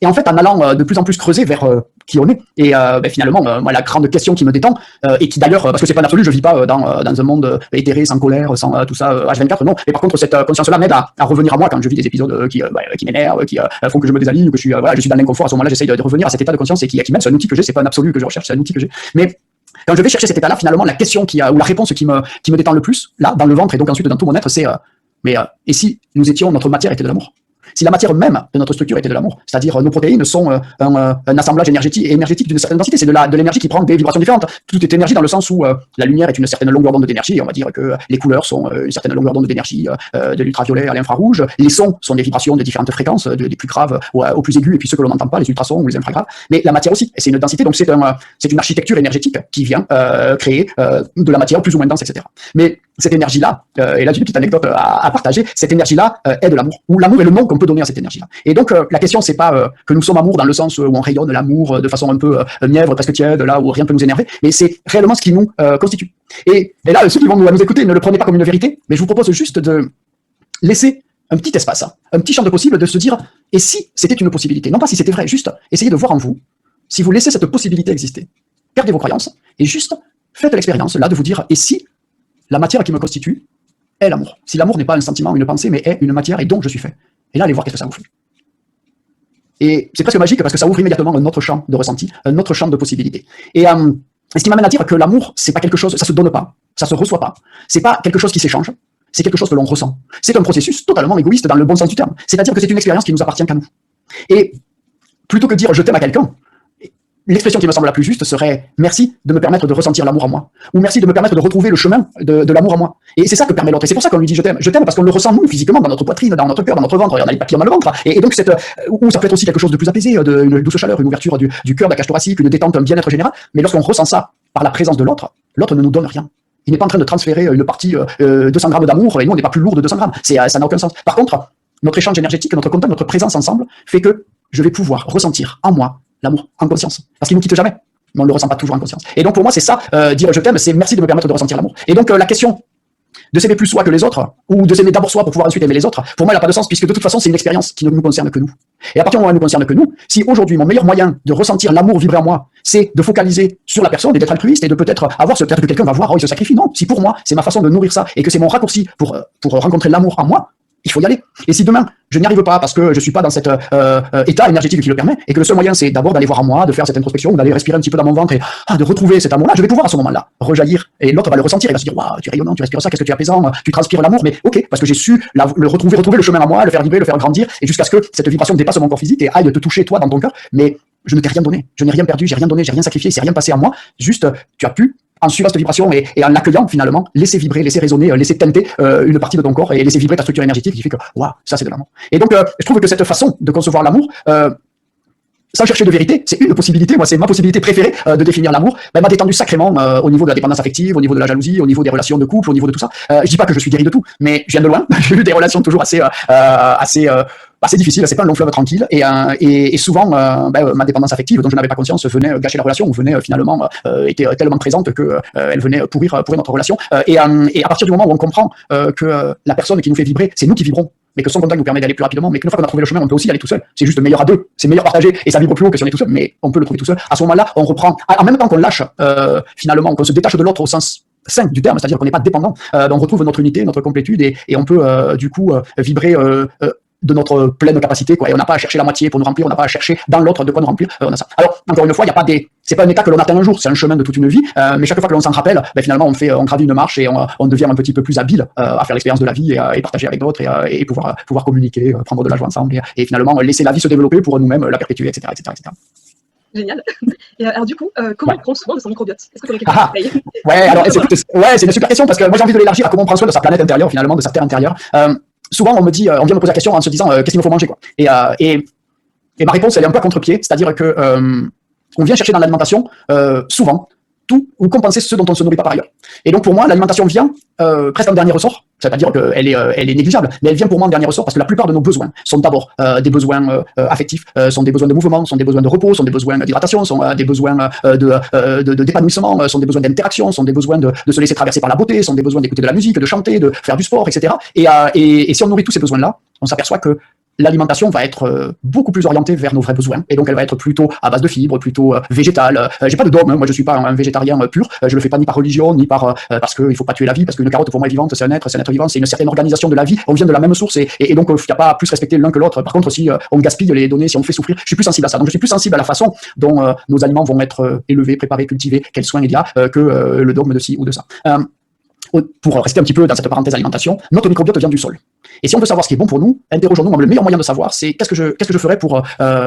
en fait, en allant de plus en plus creuser vers qui on est, et finalement, moi, la grande question qui me détend, et qui d'ailleurs, parce que c'est pas un absolu, je vis pas dans un monde éthéré, sans colère, sans tout ça, H24, non, mais par contre, cette conscience-là m'aide à revenir à moi quand je vis des épisodes qui m'énervent, qui font que je me désaligne, que je suis dans l'inconfort. À ce moment-là, j'essaye de revenir à cet état de conscience et qui m'aide. C'est un outil que j'ai, c'est pas un absolu que je recherche, c'est un outil que j'ai. Mais quand je vais chercher cet état-là, finalement, la question ou la réponse qui me détend le plus, là, dans le ventre et donc ensuite dans tout mon être, c'est et si nous étions, notre matière était de l'amour? Si la matière même de notre structure était de l'amour, c'est-à-dire nos protéines sont un assemblage énergétique d'une certaine densité, c'est de l'énergie qui prend des vibrations différentes. Tout est énergie dans le sens où la lumière est une certaine longueur d'onde d'énergie, et on va dire que les couleurs sont une certaine longueur d'onde d'énergie, de l'ultraviolet à l'infrarouge, les sons sont des vibrations de différentes fréquences, des plus graves aux plus aigus, et puis ceux que l'on n'entend pas, les ultrasons ou les infragraves, mais la matière aussi, et c'est une densité, donc c'est une architecture énergétique qui vient créer de la matière plus ou moins dense, etc. Mais cette énergie-là, et là j'ai une petite anecdote à partager, cette énergie-là est de l'amour, ou l'amour est le nom qu'on peut donner à cette énergie-là. Et donc la question c'est pas que nous sommes amour dans le sens où on rayonne l'amour de façon un peu mièvre, presque tiède, là où rien ne peut nous énerver, mais c'est réellement ce qui nous constitue. Et là, ceux qui vont nous écouter, ne le prenez pas comme une vérité, mais je vous propose juste de laisser un petit espace, un petit champ de possible, de se dire, et si c'était une possibilité, non pas si c'était vrai, juste essayez de voir en vous, si vous laissez cette possibilité exister, perdez vos croyances, et juste faites l'expérience là de vous dire, et si la matière qui me constitue est l'amour. Si l'amour n'est pas un sentiment, une pensée, mais est une matière et donc je suis fait. Et là, allez voir qu'est-ce que ça vous fait. Et c'est presque magique parce que ça ouvre immédiatement un autre champ de ressenti, un autre champ de possibilités. Et ce qui m'amène à dire que l'amour, c'est pas quelque chose, ça se donne pas, ça se reçoit pas. C'est pas quelque chose qui s'échange, c'est quelque chose que l'on ressent. C'est un processus totalement égoïste dans le bon sens du terme. C'est-à-dire que c'est une expérience qui nous appartient qu'à nous. Et plutôt que dire je t'aime à quelqu'un, l'expression qui me semble la plus juste serait merci de me permettre de ressentir l'amour en moi, ou merci de me permettre de retrouver le chemin de l'amour en moi. Et c'est ça que permet l'autre. Et c'est pour ça qu'on lui dit je t'aime. Je t'aime parce qu'on le ressent nous physiquement dans notre poitrine, dans notre cœur, dans notre ventre. On a les papillons dans le ventre. Et donc ou ça peut être aussi quelque chose de plus apaisé, une douce chaleur, une ouverture du cœur, de la cage thoracique, une détente, un bien-être général. Mais lorsqu'on ressent ça par la présence de l'autre, l'autre ne nous donne rien. Il n'est pas en train de transférer une partie 200 grammes d'amour et nous on n'est pas plus lourd de 200 grammes. Ça n'a aucun sens. Par contre, notre échange énergétique, notre contact, notre présence ensemble fait que je vais pouvoir ressentir en moi l'amour en conscience. Parce qu'il ne nous quitte jamais. Mais on ne le ressent pas toujours en conscience. Et donc pour moi, c'est ça, dire je t'aime, c'est merci de me permettre de ressentir l'amour. Et donc la question de s'aimer plus soi que les autres, ou de s'aimer d'abord soi pour pouvoir ensuite aimer les autres, pour moi, elle n'a pas de sens, puisque de toute façon, c'est une expérience qui ne nous concerne que nous. Et à partir du moment où elle ne nous concerne que nous, si aujourd'hui, mon meilleur moyen de ressentir l'amour vibrer en moi, c'est de focaliser sur la personne et d'être altruiste et de peut-être avoir peut-être que quelqu'un va voir, oh, il se sacrifie. Non, si pour moi, c'est ma façon de nourrir ça et que c'est mon raccourci pour rencontrer l'amour en moi, il faut y aller. Et si demain, je n'y arrive pas parce que je suis pas dans cet état énergétique qui le permet, et que le seul moyen, c'est d'abord d'aller voir en moi, de faire cette introspection, d'aller respirer un petit peu dans mon ventre et de retrouver cet amour-là, je vais pouvoir à ce moment-là rejaillir. Et l'autre va le ressentir, il va se dire, waouh, tu es rayonnant, tu respires ça, qu'est-ce que tu es apaisant, tu transpires l'amour, mais ok, parce que j'ai su le retrouver le chemin en moi, le faire vibrer, le faire grandir, et jusqu'à ce que cette vibration dépasse mon corps physique et aille te toucher toi dans ton cœur. Mais je ne t'ai rien donné, je n'ai rien perdu, j'ai rien donné, j'ai rien sacrifié, c'est rien passé en moi. Juste, tu as pu, en suivant cette vibration et en l'accueillant finalement, laisser vibrer, laisser résonner, laisser teinter une partie de ton corps et laisser vibrer ta structure énergétique qui fait que, waouh, ça c'est de l'amour. Et donc, je trouve que cette façon de concevoir l'amour, sans chercher de vérité, c'est une possibilité, moi c'est ma possibilité préférée de définir l'amour, m'a détendu sacrément au niveau de la dépendance affective, au niveau de la jalousie, au niveau des relations de couple, au niveau de tout ça. Je dis pas que je suis guéri de tout, mais je viens de loin, j'ai eu des relations toujours assez difficiles, c'est pas un long fleuve tranquille, et souvent ma dépendance affective dont je n'avais pas conscience venait gâcher la relation, ou venait finalement était tellement présente que elle venait pourrir notre relation, et à partir du moment où on comprend que la personne qui nous fait vibrer, c'est nous qui vibrons, mais que son contact nous permet d'aller plus rapidement, mais qu'une fois qu'on a trouvé le chemin, on peut aussi y aller tout seul. C'est juste meilleur à deux, c'est meilleur partagé, et ça vibre plus haut que si on est tout seul, mais on peut le trouver tout seul. À ce moment-là, on reprend, en même temps qu'on lâche, finalement, qu'on se détache de l'autre au sens sain du terme, c'est-à-dire qu'on n'est pas dépendant, on retrouve notre unité, notre complétude, et on peut du coup vibrer de notre pleine capacité, quoi. Et on n'a pas à chercher la moitié pour nous remplir, on n'a pas à chercher dans l'autre de quoi nous remplir, on a ça. Alors, encore une fois, il n'y a pas c'est pas un état que l'on atteint un jour, c'est un chemin de toute une vie, mais chaque fois que l'on s'en rappelle, finalement, on gravit une marche et on devient un petit peu plus habile à faire l'expérience de la vie et partager avec d'autres et pouvoir communiquer, prendre de la joie ensemble et finalement laisser la vie se développer pour nous-mêmes, la perpétuer, etc., etc., etc. Génial. Et alors du coup, comment on prend soin de son microbiote? Est-ce que tu aurais quelque chose à Ouais, alors c'est une super question parce que moi j'ai envie de l'élargir à comment on prend soin de sa planète intérieure, finalement, de sa terre intérieure. Souvent on me dit, on vient me poser la question en se disant qu'est-ce qu'il me faut manger, quoi. Et ma réponse elle est un peu à contre-pied, c'est-à-dire que on vient chercher dans l'alimentation souvent tout ou compenser ce dont on ne se nourrit pas par ailleurs. Et donc pour moi l'alimentation vient presque en dernier ressort, c'est-à-dire qu'elle est négligeable, mais elle vient pour moi en dernier ressort parce que la plupart de nos besoins sont d'abord des besoins affectifs, sont des besoins de mouvement, sont des besoins de repos, sont des besoins d'hydratation, sont des besoins d'épanouissement, sont des besoins d'interaction, sont des besoins de se laisser traverser par la beauté, sont des besoins d'écouter de la musique, de chanter, de faire du sport, etc. Et si on nourrit tous ces besoins-là, on s'aperçoit que l'alimentation va être beaucoup plus orientée vers nos vrais besoins. Et donc, elle va être plutôt à base de fibres, plutôt végétale. J'ai pas de dogme, moi je suis pas un végétarien pur. Je le fais pas ni par religion, ni par parce qu'il faut pas tuer la vie, parce qu'une carotte pour moi est vivante, c'est un être vivant, c'est une certaine organisation de la vie. On vient de la même source et donc il n'y a pas plus respecter l'un que l'autre. Par contre, si on gaspille les données, si on fait souffrir, je suis plus sensible à ça. Donc je suis plus sensible à la façon dont nos aliments vont être élevés, préparés, cultivés, quels soins il y a, que le dogme de ci ou de ça. Pour rester un petit peu dans cette parenthèse alimentation, notre microbiote vient du sol. Et si on veut savoir ce qui est bon pour nous, interrogeons-nous. Le meilleur moyen de savoir, c'est qu'est-ce que je ferais pour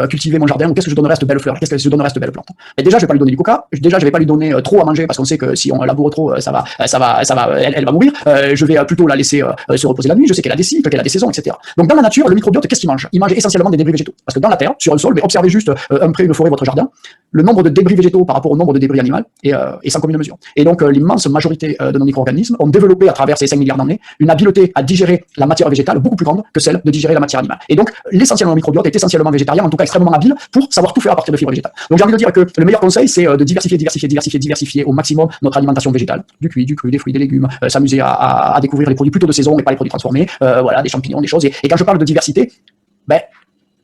cultiver mon jardin, ou qu'est-ce que je donnerais à cette belle fleur, qu'est-ce que je donnerais à cette belle plante. Et déjà, je vais pas lui donner du coca. Déjà, je vais pas lui donner trop à manger parce qu'on sait que si on laboure trop, elle va mourir. Je vais plutôt la laisser se reposer la nuit. Je sais qu'elle a des cycles, qu'elle a des saisons, etc. Donc dans la nature, le microbiote, qu'est-ce qu'il mange? Il mange essentiellement des débris végétaux. Parce que dans la terre, sur le sol, mais observez juste un pré, une forêt, votre jardin, le nombre de débris végétaux par rapport au nombre de débris animaux est sans commune mesure. Et donc l'immense majorité de nos micro-organismes ont développé à travers ces 5 milliards d'années une habileté à digérer la matière végétale beaucoup plus grande que celle de digérer la matière animale. Et donc l'essentiel de nos microbiote est essentiellement végétarien, en tout cas extrêmement habile pour savoir tout faire à partir de fibres végétales. Donc j'ai envie de dire que le meilleur conseil, c'est de diversifier au maximum notre alimentation végétale, du cuit, du cru, des fruits, des légumes, s'amuser à découvrir les produits plutôt de saison et pas les produits transformés, voilà, des champignons, des choses. Et quand je parle de diversité,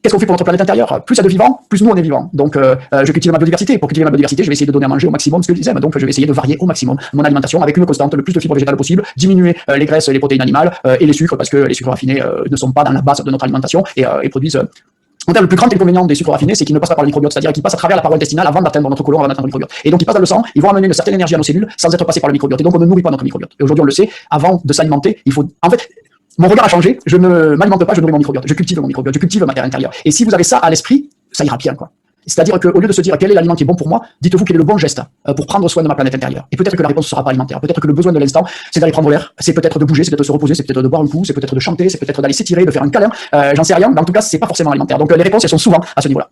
qu'est-ce qu'on fait pour notre planète intérieure? Plus il y a de vivants, plus nous on est vivants. Donc je cultive ma biodiversité. Pour cultiver ma biodiversité, je vais essayer de donner à manger au maximum ce que j'aime. Donc je vais essayer de varier au maximum mon alimentation avec une constante, le plus de fibres végétales possible, diminuer les graisses, les protéines animales et les sucres parce que les sucres raffinés ne sont pas dans la base de notre alimentation et produisent Le plus grand inconvénient des sucres raffinés, c'est qu'ils ne passent pas par le microbiote, c'est-à-dire qu'ils passent à travers la paroi intestinale avant d'atteindre notre côlon, avant d'atteindre le microbiote. Et donc ils passent dans le sang, ils vont amener une certaine énergie à nos cellules sans être passés par le microbiote. Et donc on ne nourrit pas notre microbiote. Et aujourd'hui on le sait, avant de s'alimenter, il faut, en fait, mon regard a changé, je ne m'alimente pas, je nourris mon microbiote, je cultive mon microbiote, je cultive ma terre intérieure. Et si vous avez ça à l'esprit, ça ira bien, quoi. C'est-à-dire qu'au lieu de se dire quel est l'aliment qui est bon pour moi, dites-vous quel est le bon geste pour prendre soin de ma planète intérieure. Et peut-être que la réponse ne sera pas alimentaire. Peut-être que le besoin de l'instant, c'est d'aller prendre l'air, c'est peut-être de bouger, c'est peut-être de se reposer, c'est peut-être de boire un coup, c'est peut-être de chanter, c'est peut-être d'aller s'étirer, de faire un câlin. J'en sais rien, mais en tout cas, c'est pas forcément alimentaire. Donc les réponses, elles sont souvent à ce niveau-là.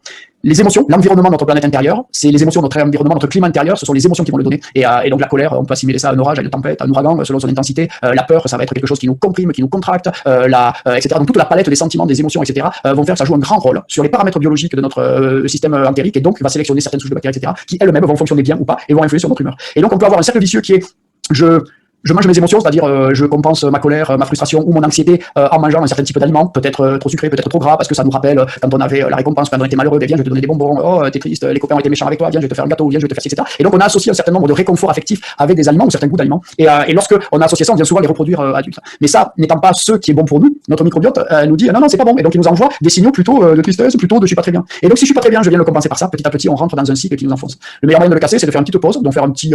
Les émotions, l'environnement de notre planète intérieure, c'est les émotions de notre environnement, notre climat intérieur, ce sont les émotions qui vont le donner. Et donc la colère, on peut assimiler ça à un orage, à une tempête, à un ouragan, selon son intensité. La peur, ça va être quelque chose qui nous comprime, qui nous contracte, etc. Donc toute la palette des sentiments, des émotions, etc. vont faire que ça joue un grand rôle sur les paramètres biologiques de notre système entérique et donc va sélectionner certaines souches de bactéries, etc. qui elles-mêmes vont fonctionner bien ou pas et vont influer sur notre humeur. Et donc on peut avoir un cercle vicieux qui est je mange mes émotions, c'est-à-dire je compense ma colère, ma frustration ou mon anxiété en mangeant un certain type d'aliments, peut-être trop sucré, peut-être trop gras, parce que ça nous rappelle quand on avait la récompense, quand on était malheureux, viens, je vais te donner des bonbons, oh, t'es triste, les copains ont été méchants avec toi, viens, je vais te faire un gâteau, viens, je vais te faire ci, etc. Et donc on a associé un certain nombre de réconforts affectifs avec des aliments ou certains goûts d'aliments. Et lorsque on a associé ça, on vient souvent les reproduire adultes. Mais ça, n'étant pas ce qui est bon pour nous, notre microbiote nous dit non, c'est pas bon. Et donc il nous envoie des signaux plutôt de tristesse, plutôt de je suis pas très bien. Et donc si je suis pas très bien, je viens le compenser par ça. Petit à petit, on rentre dans un cycle qui nous enfonce. Le meilleur moyen de le casser, c'est de faire une petite pause, donc faire un petit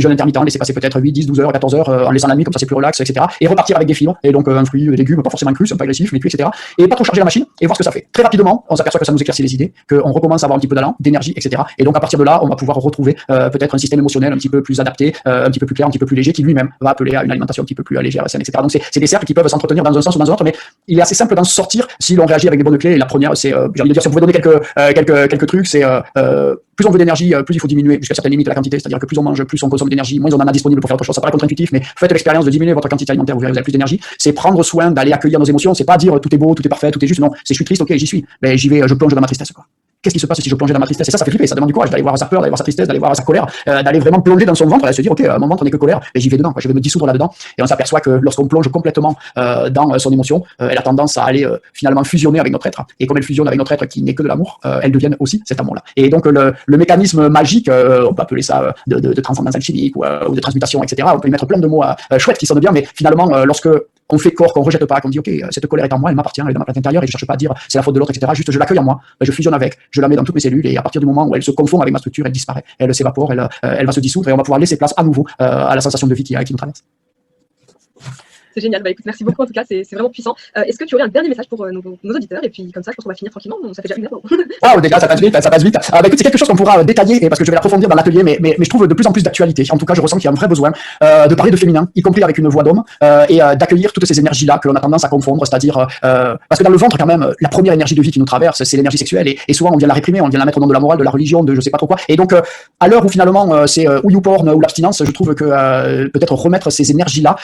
jeûne intermittent, laisser passer peut-être 8, 10, 12 heures, 14 heures en laissant la nuit, comme ça c'est plus relax, etc. Et repartir avec des fibres, et donc un fruit, des légumes, pas forcément crus, c'est pas agressif, mais cuit, etc. Et pas trop charger la machine, et voir ce que ça fait. Très rapidement, on s'aperçoit que ça nous éclaircit les idées, qu'on recommence à avoir un petit peu d'allant, d'énergie, etc. Et donc à partir de là, on va pouvoir retrouver peut-être un système émotionnel un petit peu plus adapté, un petit peu plus clair, un petit peu plus léger, qui lui-même va appeler à une alimentation un petit peu plus légère, saine, etc. Donc c'est des cercles qui peuvent s'entretenir dans un sens ou dans un autre, mais il est assez simple d'en sortir si l'on réagit avec des bonnes clés. Et la première, c'est, j'ai envie de dire, si on pouvait donner quelques trucs, c'est plus on veut d'énergie, plus il faut diminuer jusqu'à certaines limites de la quantité, c'est-à-dire que plus on mange, plus on consomme d'énergie, moins on en a disponible pour faire autre chose. Ça paraît contre-intuitif, mais faites l'expérience de diminuer votre quantité alimentaire, vous verrez, vous avez plus d'énergie. C'est prendre soin d'aller accueillir nos émotions, c'est pas dire tout est beau, tout est parfait, tout est juste, non, c'est je suis triste, ok, j'y suis, mais j'y vais, je plonge dans ma tristesse, quoi. Qu'est-ce qui se passe si je plongeais dans ma tristesse? Et ça fait flipper, ça demande du courage d'aller voir sa peur, d'aller voir sa tristesse, d'aller voir sa colère, d'aller vraiment plonger dans son ventre et se dire, ok, mon ventre n'est que colère, et j'y vais dedans, quoi, je vais me dissoudre là-dedans. Et on s'aperçoit que lorsqu'on plonge complètement dans son émotion, elle a tendance à aller finalement fusionner avec notre être. Et comme elle fusionne avec notre être qui n'est que de l'amour, elle devient aussi cet amour-là. Et donc le mécanisme magique, on peut appeler ça de transcendance alchimique ou de transmutation, etc. On peut y mettre plein de mots chouettes qui sonnent bien, mais finalement, lorsque on fait corps, qu'on rejette pas, qu'on dit ok, cette colère est en moi, elle m'appartient, elle est dans ma planète intérieure et je cherche pas à dire c'est la faute de l'autre, etc. Juste je l'accueille en moi, je fusionne avec, je la mets dans toutes mes cellules et à partir du moment où elle se confond avec ma structure, elle disparaît, elle s'évapore, elle va se dissoudre et on va pouvoir laisser place à nouveau à la sensation de vie qui nous traverse. C'est génial. Bah, écoute, merci beaucoup en tout cas, c'est vraiment puissant. Est-ce que tu aurais un dernier message pour nos auditeurs? Et puis comme ça, je pense qu'on va finir tranquillement. Ça fait déjà 1 heure. Wow, déjà, ça passe vite, ça passe vite. Bah, écoute, c'est quelque chose qu'on pourra détailler parce que je vais l'approfondir dans l'atelier, mais je trouve de plus en plus d'actualité. En tout cas, je ressens qu'il y a un vrai besoin de parler de féminin, y compris avec une voix d'homme, et d'accueillir toutes ces énergies-là que l'on a tendance à confondre, c'est-à-dire parce que dans le ventre, quand même, la première énergie de vie qui nous traverse, c'est l'énergie sexuelle, et souvent on vient la réprimer, on vient la mettre au nom de la morale, de la religion, de je sais pas trop quoi. Et donc, à l'heure où finalement c'est ou YouPorn ou l'abstinence, je trouve que peut-être remettre ces énergies-là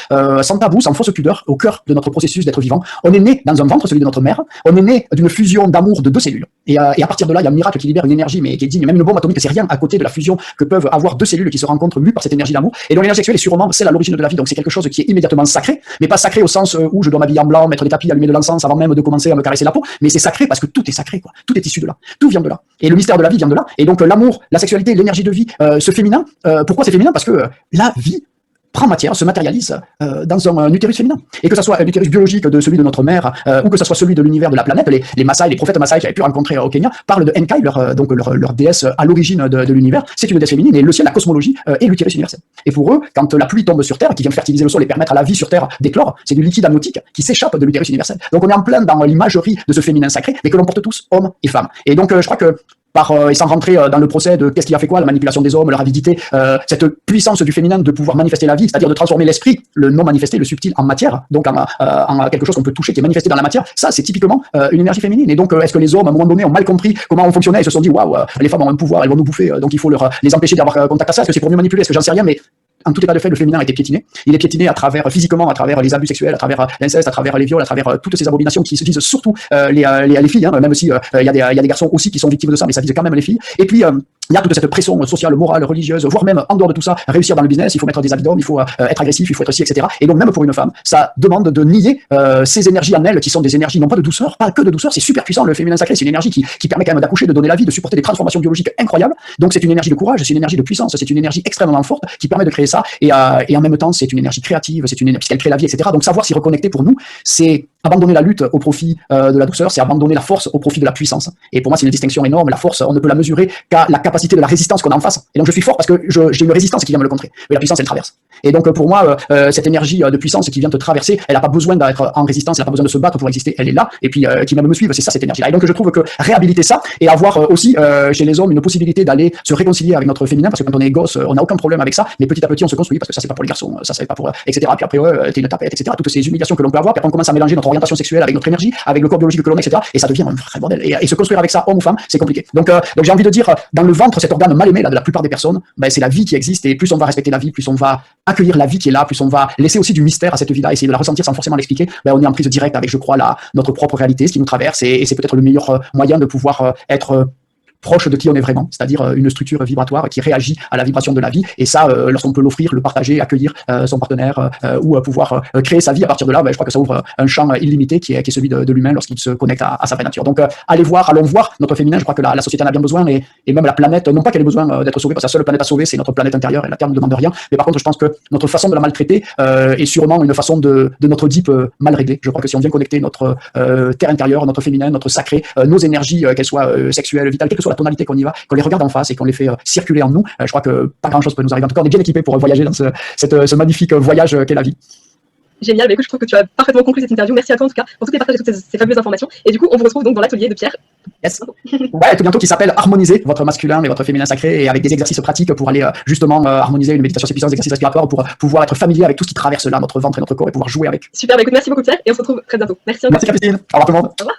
sans tabou, sans fausse pudeur, au cœur de notre processus d'être vivant. On est né dans un ventre, celui de notre mère. On est né d'une fusion d'amour de 2 cellules. Et à partir de là, il y a un miracle qui libère une énergie, mais qui est digne. Même une bombe atomique, c'est rien à côté de la fusion que peuvent avoir 2 cellules qui se rencontrent mues par cette énergie d'amour. Et donc l'énergie sexuelle est sûrement celle à l'origine de la vie. Donc c'est quelque chose qui est immédiatement sacré, mais pas sacré au sens où je dois m'habiller en blanc, mettre des tapis, allumer de l'encens avant même de commencer à me caresser la peau. Mais c'est sacré parce que tout est sacré, quoi. Tout est issu de là. Tout vient de là. Et le mystère de la vie vient de là. Et donc l'amour, la sexualité, l'énergie de vie, ce féminin. Pourquoi c'est féminin? Parce que la vie prend matière, se matérialise dans un utérus féminin. Et que ce soit un utérus biologique de celui de notre mère, ou que ce soit celui de l'univers de la planète, les Maasai, les prophètes Maasai qui avaient pu rencontrer au Kenya, parlent de Enkai, leur déesse à l'origine de l'univers. C'est une déesse féminine, et le ciel, la cosmologie, est l'utérus universel. Et pour eux, quand la pluie tombe sur Terre, qui vient fertiliser le sol et permettre à la vie sur Terre d'éclore, c'est du liquide amniotique qui s'échappe de l'utérus universel. Donc on est en plein dans l'imagerie de ce féminin sacré, mais que l'on porte tous, hommes et femmes. Et donc je crois que et sans rentrer dans le procès de qu'est-ce qui a fait quoi, la manipulation des hommes, leur avidité, cette puissance du féminin de pouvoir manifester la vie, c'est-à-dire de transformer l'esprit, le non manifesté, le subtil, en matière, donc en quelque chose qu'on peut toucher, qui est manifesté dans la matière, ça c'est typiquement une énergie féminine. Et donc est-ce que les hommes, à un moment donné, ont mal compris comment on fonctionnait et se sont dit, waouh, les femmes ont un pouvoir, elles vont nous bouffer, donc il faut les empêcher d'avoir contact à ça, est-ce que c'est pour mieux manipuler, est-ce que j'en sais rien, mais en tout état de fait, le féminin a été piétiné. Il est piétiné physiquement, à travers les abus sexuels, à travers l'inceste, à travers les viols, à travers toutes ces abominations qui se visent surtout les filles, hein, même si il y a des garçons aussi qui sont victimes de ça, mais ça vise quand même les filles. Et puis il y a toute cette pression sociale, morale, religieuse, voire même en dehors de tout ça, réussir dans le business, il faut mettre des habits d'homme, il faut être agressif, il faut être ci, etc. Et donc même pour une femme, ça demande de nier ces énergies en elle qui sont des énergies non pas de douceur, pas que de douceur, c'est super puissant le féminin sacré, c'est une énergie qui permet quand même d'accoucher, de donner la vie, de supporter des transformations biologiques incroyables. Donc c'est une énergie de courage, c'est une énergie de puissance, c'est une énergie extrêmement forte qui permet de créer ça. Et en même temps, c'est une énergie créative, puisqu'elle crée la vie, etc. Donc savoir s'y reconnecter pour nous, c'est abandonner la lutte au profit de la douceur, c'est abandonner la force au profit de la puissance. Et pour moi, c'est une distinction énorme. La force, on ne peut la mesurer qu'à la capacité de la résistance qu'on a en face. Et donc, je suis fort parce que j'ai une résistance qui vient me le contrer. Mais la puissance, elle traverse. Et donc, pour moi, cette énergie de puissance qui vient te traverser, elle n'a pas besoin d'être en résistance, elle n'a pas besoin de se battre pour exister. Elle est là. Et puis, qui même me suivent, c'est ça, cette énergie-là. Et donc, je trouve que réhabiliter ça et avoir aussi chez les hommes une possibilité d'aller se réconcilier avec notre féminin, parce que quand on est gosse, on n'a aucun problème avec ça. Mais petit à petit, on se construit parce que ça, c'est pas pour les garçons, ça, c'est pas pour, etc. Puis après, t'es une tapette, etc. Toutes ces humiliations que l'on peut avoir. Puis après, on commence à mélanger notre orientation sexuelle avec notre énergie, avec le corps biologique que l'on a, etc. Et ça devient un vrai bordel. Et se construire avec ça, homme ou femme, c'est compliqué. Donc j'ai envie de dire, dans le ventre, cet organe mal aimé là, de la plupart des personnes, ben, c'est la vie qui existe. Et plus on va respecter la vie, plus on va accueillir la vie qui est là, plus on va laisser aussi du mystère à cette vie-là, essayer de la ressentir sans forcément l'expliquer. Ben, on est en prise directe avec, je crois, notre propre réalité, ce qui nous traverse. Et c'est peut-être le meilleur moyen de pouvoir être proche de qui on est vraiment, c'est-à-dire une structure vibratoire qui réagit à la vibration de la vie. Et ça, lorsqu'on peut l'offrir, le partager, accueillir son partenaire ou pouvoir créer sa vie à partir de là, ben, je crois que ça ouvre un champ illimité qui est celui de l'humain lorsqu'il se connecte à sa vraie nature. Donc, allons voir notre féminin. Je crois que la société en a bien besoin et même la planète, non pas qu'elle ait besoin d'être sauvée, parce que la seule planète à sauver, c'est notre planète intérieure et la Terre ne demande rien. Mais par contre, je pense que notre façon de la maltraiter est sûrement une façon de notre deep mal réglée. Je crois que si on vient connecter notre Terre intérieure, notre féminin, notre sacré, nos énergies, qu'elles soient sexuelles, vitales, quelle que soit la tonalité qu'on y va, qu'on les regarde en face et qu'on les fait circuler en nous, je crois que pas grand chose peut nous arriver. En tout cas, on est bien équipés pour voyager dans ce magnifique voyage qu'est la vie. Génial, bah écoute, je trouve que tu as parfaitement conclu cette interview. Merci à toi en tout cas pour tous les partages et toutes ces fabuleuses informations. Et du coup, on vous retrouve donc dans l'atelier de Pierre. Yes. Ouais, tout bientôt, qui s'appelle Harmoniser votre masculin et votre féminin sacré, et avec des exercices pratiques pour aller justement harmoniser une méditation assez puissante, des exercices respiratoires pour pouvoir être familier avec tout ce qui traverse là, notre ventre et notre corps, et pouvoir jouer avec. Super, bah écoute, merci beaucoup Pierre et on se retrouve très bientôt. Merci encore. Merci Christine. Au revoir tout le monde. Au revoir.